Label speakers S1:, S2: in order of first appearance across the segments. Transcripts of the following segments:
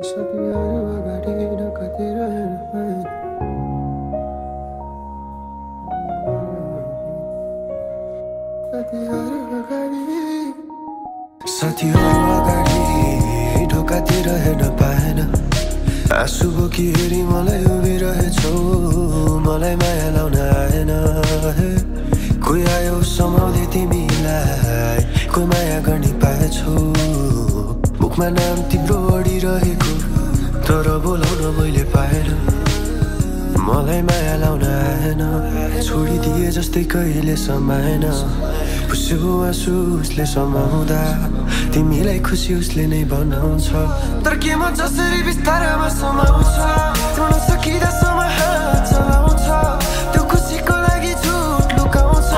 S1: साथीहरु अगाडि ढोकातिर हेर्न पाएन साथीहरु अगाडि ढोकातिर हेर्न पाएन आँसु बोकी हेरी मलाई उभिरहेछौ मलाई माया लाउन आएन कोही आयो समाउँदै तिमीलाई कोही माया गर्ने पाएछौ मुखमा नाम तिम्रो अडिरहेको तर बोलाउन मैले पाएन मलाई माया लाउन आएन छोडिदिए जस्तै कहिले समाएन पुस्यो आँसु उसले समाउँदा तिमीलाई खुसी उसले नै बनाउँछ तर के म जसरी बिस्तारमा समाउँछ तिम्रो सकिँदासम्म हात चलाउँछ त्यो खुसीको लागि झुट लुकाउँछ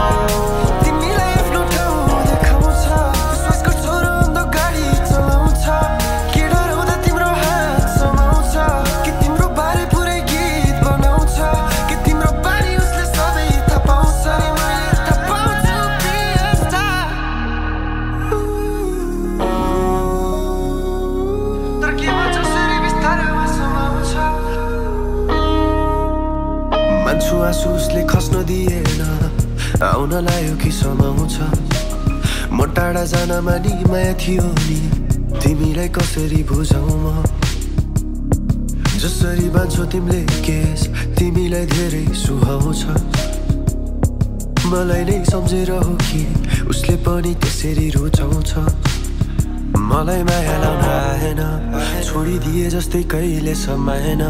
S1: तिमीलाई आफ्नो ठाउँ देखाउँछ विश्वास गर्छौ र अन्त गाडी चलाउँछ के डराउँदा तिम्रो हात समाउँछ कि तिम्रो बारे पुरै गीत बनाउँछ कि तिम्रो बानी उसले सबै थाहा पाउँछ नि मैले थाहा पाउँछु पिएस्टा तर के म जसरी बिस्तारमा समाउँछ मान्छु आँसु उसले खस्न दिएन आउन लायो कि समाउँछ म टाढा जानमा नि माया थियो नि तिमीलाई कसरी बुझाउ म जसरी बान्छौ तिमीले केस तिमीलाई धेरै सुहाउँछ मलाई नै सम्झेर हो कि उसले पनि त्यसरी रुचाउँछ मलाई माया लाउन आएन छोडिदिए जस्तै कहिले समाएन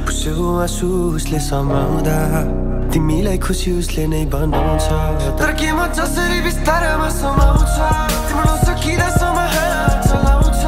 S1: पुस्यो आँसु उसले समाउँदा तिमीलाई खुसी उसले नै बनाउँछ तर के म जसरी बिस्तारमा समाउँछ तिम्रो सकिँदासम्म हात चलाउँछ